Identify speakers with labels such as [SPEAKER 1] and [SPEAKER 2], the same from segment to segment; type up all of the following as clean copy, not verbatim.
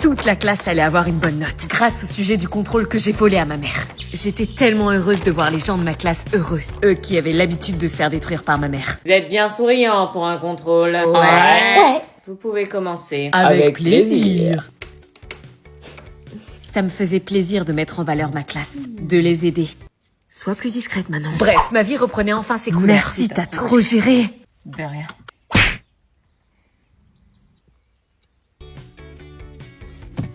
[SPEAKER 1] Toute la classe allait avoir une bonne note, grâce au sujet du contrôle que j'ai volé à ma mère. J'étais tellement heureuse de voir les gens de ma classe heureux, eux qui avaient l'habitude de se faire détruire par ma mère.
[SPEAKER 2] Vous êtes bien souriant pour un contrôle.
[SPEAKER 3] Ouais.
[SPEAKER 2] Vous pouvez commencer.
[SPEAKER 3] Avec plaisir.
[SPEAKER 1] Ça me faisait plaisir de mettre en valeur ma classe, de les aider. Sois plus discrète maintenant. Bref, ma vie reprenait enfin ses couleurs. Merci, t'as trop géré.
[SPEAKER 2] De rien.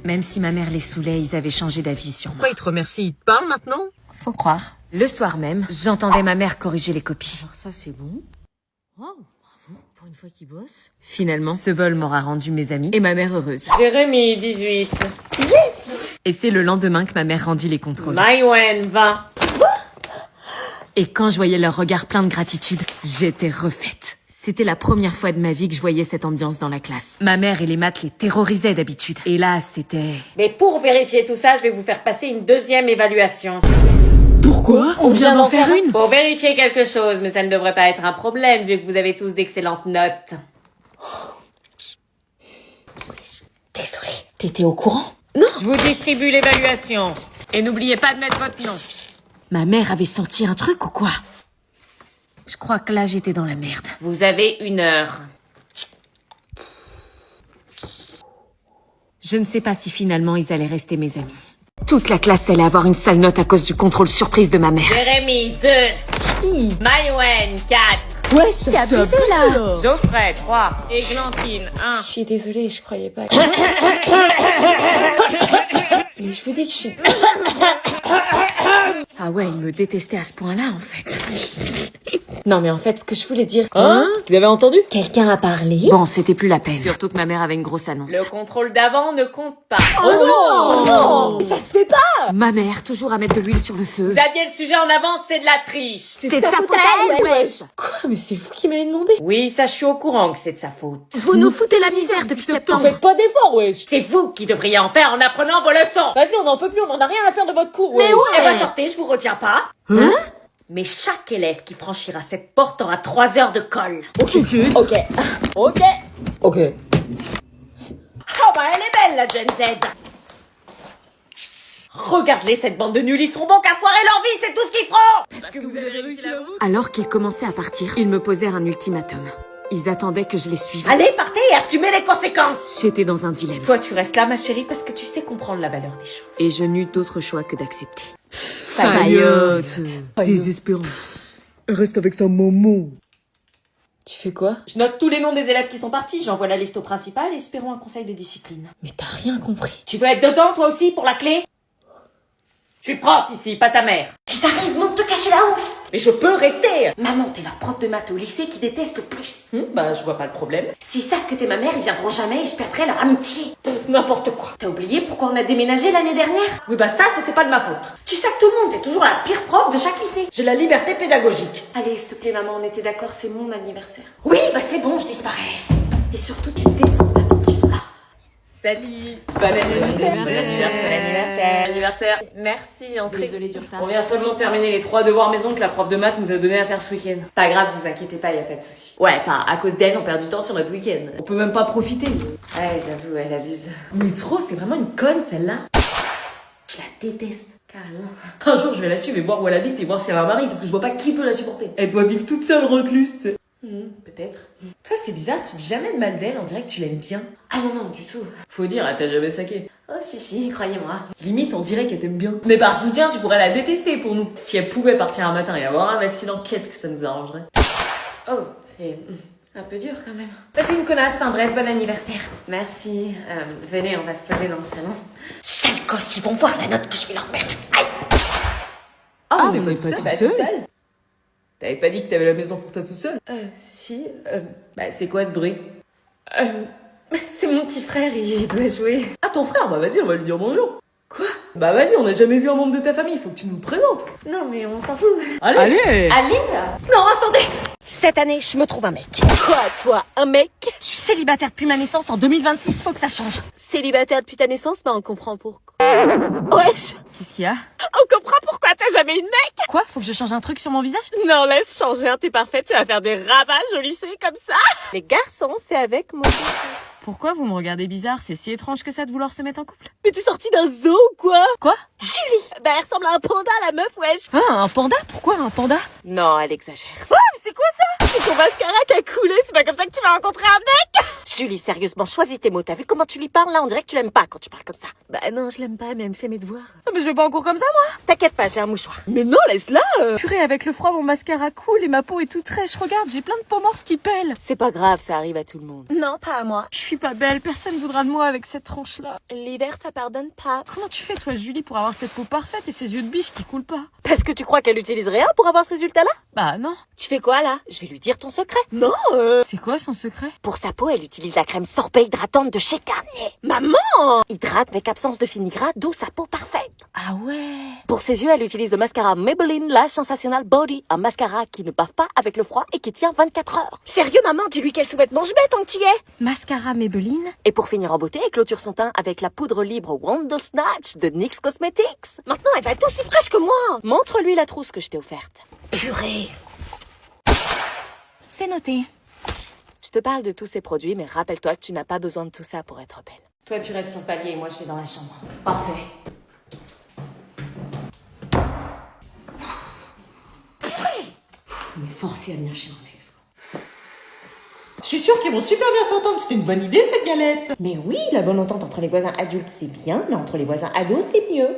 [SPEAKER 1] Même si ma mère les saoulait, ils avaient changé d'avis sur moi.
[SPEAKER 3] Pourquoi il te remercie? Il te parle maintenant?
[SPEAKER 1] Faut croire. Le soir même, j'entendais ma mère corriger les copies.
[SPEAKER 3] Alors ça, c'est bon. Oh, bravo, pour une fois qu'il bosse.
[SPEAKER 1] Finalement, ce vol m'aura rendu mes amis et ma mère heureuse.
[SPEAKER 2] Jérémy, 18.
[SPEAKER 1] Et c'est le lendemain que ma mère rendit les contrôles.
[SPEAKER 2] Maïwen, 20.
[SPEAKER 1] Et quand je voyais leur regard plein de gratitude, j'étais refaite. C'était la première fois de ma vie que je voyais cette ambiance dans la classe. Ma mère et les maths les terrorisaient d'habitude. Et là, c'était...
[SPEAKER 2] Mais pour vérifier tout ça, je vais vous faire passer une deuxième évaluation.
[SPEAKER 3] Pourquoi?
[SPEAKER 1] On vient d'en faire une.
[SPEAKER 2] Pour vérifier quelque chose, mais ça ne devrait pas être un problème vu que vous avez tous d'excellentes notes.
[SPEAKER 3] Désolée. T'étais au courant?
[SPEAKER 2] Je vous distribue l'évaluation. Et n'oubliez pas de mettre votre nom.
[SPEAKER 1] Ma mère avait senti un truc ou quoi? Je crois que là, j'étais dans la merde.
[SPEAKER 2] Vous avez 1 heure.
[SPEAKER 1] Je ne sais pas si finalement ils allaient rester mes amis. Toute la classe allait avoir une sale note à cause du contrôle surprise de ma mère.
[SPEAKER 2] Jérémy, 2.
[SPEAKER 3] Si.
[SPEAKER 2] Maïwen, 4.
[SPEAKER 3] Ouais, c'est abusé là.
[SPEAKER 2] Geoffrey, 3. Églantine, 1.
[SPEAKER 3] Je suis désolée, je croyais pas. Mais je vous dis que je suis...
[SPEAKER 1] Ah ouais, ils me détestaient à ce point-là, en fait.
[SPEAKER 3] Non, mais en fait, ce que je voulais dire...
[SPEAKER 2] Hein? Vous avez entendu?
[SPEAKER 3] Quelqu'un a parlé?
[SPEAKER 1] Bon, c'était plus la peine. Surtout que ma mère avait une grosse annonce.
[SPEAKER 2] Le contrôle d'avant ne compte pas.
[SPEAKER 3] Oh non! Ça se fait pas!
[SPEAKER 1] Ma mère, toujours à mettre de l'huile sur le feu.
[SPEAKER 2] Vous aviez le sujet en avance, c'est de la triche.
[SPEAKER 1] C'est de sa faute à elle, wesh.
[SPEAKER 3] Quoi? Mais c'est vous qui m'avez demandé.
[SPEAKER 2] Oui, ça, je suis au courant que c'est de sa faute.
[SPEAKER 1] Vous nous foutez la misère depuis septembre.
[SPEAKER 3] pas d'efforts, wesh.
[SPEAKER 2] C'est vous qui devriez en faire en apprenant vos leçons.
[SPEAKER 3] Vas-y, on n'en peut plus, on en a rien à faire de votre cours,
[SPEAKER 1] Mais ouais.
[SPEAKER 2] Eh ben, sortez, je vous retiens pas.
[SPEAKER 1] Hein?
[SPEAKER 2] Mais chaque élève qui franchira cette porte aura 3 heures de colle.
[SPEAKER 3] Ok. Ok. Ok. Ok.
[SPEAKER 2] Oh bah, elle est belle, la Gen Z. Regardez cette bande de nuls, ils sont bons qu'à foirer leur vie, c'est tout ce qu'ils feront.
[SPEAKER 3] Parce que vous avez réussi la vôtre.
[SPEAKER 1] Alors qu'ils commençaient à partir, ils me posèrent un ultimatum. Ils attendaient que je les suive.
[SPEAKER 2] Allez, partez et assumez les conséquences.
[SPEAKER 1] J'étais dans un dilemme.
[SPEAKER 2] Toi, tu restes là, ma chérie, parce que tu sais comprendre la valeur des choses.
[SPEAKER 1] Et je n'eus d'autre choix que d'accepter.
[SPEAKER 4] Faillotte. Désespérant. Elle reste avec sa maman.
[SPEAKER 3] Tu fais quoi?
[SPEAKER 2] Je note tous les noms des élèves qui sont partis, j'envoie la liste au principal et espérons un conseil de discipline.
[SPEAKER 3] Mais t'as rien compris.
[SPEAKER 2] Tu veux être dedans, toi aussi, pour la clé? Je suis prof ici, pas ta mère.
[SPEAKER 1] Ils arrivent, monte te cacher là-haut.
[SPEAKER 2] Mais je peux rester.
[SPEAKER 1] Maman, t'es leur prof de maths au lycée qui déteste le plus.
[SPEAKER 2] Bah, je vois pas le problème.
[SPEAKER 1] S'ils savent que t'es ma mère, ils viendront jamais et je perdrai leur amitié.
[SPEAKER 2] N'importe quoi.
[SPEAKER 1] T'as oublié pourquoi on a déménagé l'année dernière?
[SPEAKER 2] Oui, bah ça, c'était pas de ma faute.
[SPEAKER 1] Tu sais que tout le monde est toujours la pire prof de chaque lycée.
[SPEAKER 2] J'ai la liberté pédagogique.
[SPEAKER 1] Allez, s'il te plaît, maman, on était d'accord, c'est mon anniversaire. Oui, bah c'est bon, je disparais. Et surtout, tu descends pas tant qu'ils sont là.
[SPEAKER 2] Salut. Bon anniversaire. Anniversaire. Merci, entrez.
[SPEAKER 1] Désolée du retard.
[SPEAKER 2] On vient seulement de terminer les 3 devoirs maison que la prof de maths nous a donné à faire ce week-end. Pas grave, vous inquiétez pas, y a pas de souci. Ouais, enfin, à cause d'elle, on perd du temps sur notre week-end. On peut même pas profiter.
[SPEAKER 1] Ouais, j'avoue, elle abuse.
[SPEAKER 2] Mais trop, c'est vraiment une conne, celle-là.
[SPEAKER 1] Je la déteste, carrément.
[SPEAKER 2] Un jour, je vais la suivre et voir où elle habite et voir si elle a un mari, parce que je vois pas qui peut la supporter. Elle doit vivre toute seule recluse, tu sais.
[SPEAKER 1] Peut-être.
[SPEAKER 2] Toi, c'est bizarre, tu dis jamais de mal d'elle, on dirait que tu l'aimes bien.
[SPEAKER 1] Ah non, non, du tout.
[SPEAKER 2] Faut dire, elle t'a jamais saqué.
[SPEAKER 1] Oh si, croyez-moi.
[SPEAKER 2] Limite, on dirait qu'elle t'aime bien. Mais par soutien, tu pourrais la détester pour nous. Si elle pouvait partir un matin et avoir un accident, qu'est-ce que ça nous arrangerait?
[SPEAKER 1] Oh, c'est un peu dur quand même.
[SPEAKER 2] Bah, c'est une connasse, enfin bref, bon anniversaire.
[SPEAKER 1] Merci. Venez, on va se poser dans le salon.
[SPEAKER 3] Sale gosse, ils vont voir la note que je vais leur mettre. Aïe.
[SPEAKER 2] Ah,
[SPEAKER 4] on n'est pas tout
[SPEAKER 2] bah,
[SPEAKER 4] seul.
[SPEAKER 2] T'avais pas dit que t'avais la maison pour toi toute seule?
[SPEAKER 1] Si,
[SPEAKER 2] Bah, c'est quoi ce bruit?
[SPEAKER 1] c'est mon petit frère, il doit jouer.
[SPEAKER 2] Ah, ton frère? Bah, vas-y, on va lui dire bonjour. Quoi? Bah, vas-y, on n'a jamais vu un membre de ta famille, faut que tu nous le présentes.
[SPEAKER 1] Non, mais on s'en fout.
[SPEAKER 4] Allez.
[SPEAKER 2] Allez!
[SPEAKER 1] Non, attendez. Cette année, je me trouve un mec.
[SPEAKER 3] Quoi, toi, un mec?
[SPEAKER 1] Je suis célibataire depuis ma naissance, en 2026, faut que ça change.
[SPEAKER 3] Célibataire depuis ta naissance, bah on comprend pourquoi. Wesh.
[SPEAKER 1] Qu'est-ce qu'il y a?
[SPEAKER 3] On comprend pourquoi t'as jamais eu de mec.
[SPEAKER 1] Quoi? Faut que je change un truc sur mon visage?
[SPEAKER 3] Non, laisse changer, t'es parfaite, tu vas faire des ravages au lycée comme ça. Les garçons, c'est avec moi.
[SPEAKER 1] Pourquoi vous me regardez bizarre? C'est si étrange que ça de vouloir se mettre en couple.
[SPEAKER 3] Mais t'es sortie d'un zoo ou quoi?
[SPEAKER 1] Quoi?
[SPEAKER 3] Julie! Bah elle ressemble à un panda, la meuf, wesh!
[SPEAKER 1] Ah, un panda? Pourquoi un panda?
[SPEAKER 3] Non, elle exagère. Oh, mais c'est quoi ça? C'est ton mascara qui a coulé, c'est pas comme ça que tu vas rencontrer un mec! Julie, sérieusement, choisis tes mots. T'as vu comment tu lui parles là? On dirait que tu l'aimes pas quand tu parles comme ça. Bah non, je l'aime pas, mais elle me fait mes devoirs.
[SPEAKER 1] Ah, mais je vais pas en cours comme ça, moi.
[SPEAKER 3] T'inquiète pas, j'ai un mouchoir.
[SPEAKER 1] Mais non, laisse-la. Purée, avec le froid, mon mascara coule et ma peau est toute fraîche. Regarde, j'ai plein de peau morte qui pèle.
[SPEAKER 3] C'est pas grave, ça arrive à tout le monde. Non, pas à moi.
[SPEAKER 1] Je suis pas belle, personne voudra de moi avec cette tronche-là.
[SPEAKER 3] L'hiver, ça pardonne pas.
[SPEAKER 1] Comment tu fais, toi, Julie, pour avoir cette peau parfaite et ces yeux de biche qui coulent pas?
[SPEAKER 3] Parce que tu crois qu'elle utilise rien pour avoir ce résultat-là?
[SPEAKER 1] Bah non.
[SPEAKER 3] Tu fais quoi là? Je vais lui dire ton secret.
[SPEAKER 1] Non, c'est quoi son secret?
[SPEAKER 3] Pour sa peau, elle utilise la crème sorbet hydratante de chez Garnier. Maman! Hydrate avec absence de fini-gras, d'où sa peau parfaite.
[SPEAKER 1] Ah ouais.
[SPEAKER 3] Pour ses yeux, elle utilise le mascara Maybelline Lash Sensational Body. Un mascara qui ne bave pas avec le froid et qui tient 24 heures. Sérieux, maman, dis-lui qu'elle soumette mange bête tant que t'y es.
[SPEAKER 1] Mascara Maybelline.
[SPEAKER 3] Et pour finir en beauté, elle clôture son teint avec la poudre libre Wonder Snatch de NYX Cosmetics. Maintenant, elle va être aussi fraîche que moi. Montre-lui la trousse que je t'ai offerte. Purée.
[SPEAKER 1] C'est noté.
[SPEAKER 3] Je te parle de tous ces produits, mais rappelle-toi que tu n'as pas besoin de tout ça pour être belle.
[SPEAKER 2] Toi, tu restes sur le palier et moi, je vais dans la chambre. Parfait. Me forcer à venir chez mon ex, quoi. Je suis sûre qu'ils vont super bien s'entendre. C'était une bonne idée, cette galette. Mais oui, la bonne entente entre les voisins adultes, c'est bien, mais entre les voisins ados, c'est mieux.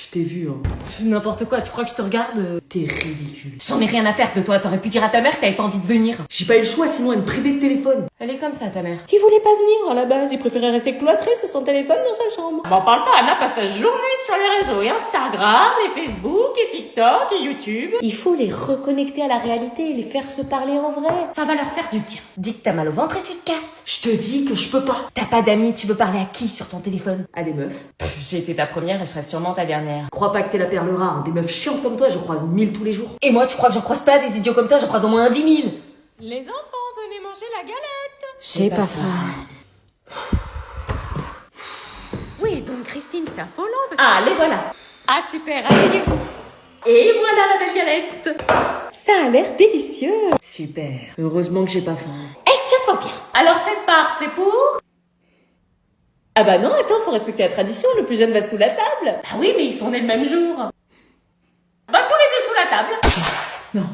[SPEAKER 2] Je t'ai vu, hein. N'importe quoi, tu crois que je te regarde? T'es ridicule. J'en ai rien à faire de toi, t'aurais pu dire à ta mère que t'avais pas envie de venir. J'ai pas eu le choix, sinon elle me privait le téléphone. Elle est comme ça, ta mère. Il voulait pas venir à la base, il préférait rester cloîtré sur son téléphone dans sa chambre. M'en parle pas, Anna passe sa journée sur les réseaux, et Instagram, et Facebook, et TikTok, et YouTube. Il faut les reconnecter à la réalité, les faire se parler en vrai. Ça va leur faire du bien. Dis que t'as mal au ventre et tu te casses. Je te dis que je peux pas. T'as pas d'amis, tu veux parler à qui sur ton téléphone? À des meufs. J'ai été ta première et je serai sûrement ta dernière. Crois pas que t'es la perle rare, hein. Des meufs chiantes comme toi, j'en croise 1000 tous les jours. Et moi, tu crois que j'en croise pas des idiots comme toi, j'en croise au moins 10 000. Les enfants, venez manger la galette. J'ai pas faim.
[SPEAKER 1] Oui, donc Christine, c'est affolant parce
[SPEAKER 2] Ah, les voilà. Ah, super, asseyez-vous. Et voilà la belle galette. Ça a l'air délicieux. Super. Heureusement que j'ai pas faim. Eh, tiens-toi bien. Alors, cette part, c'est pour... Ah bah non, attends, faut respecter la tradition, le plus jeune va sous la table. Ah oui, mais ils sont nés le même jour. Bah tous les deux sous la table. Non.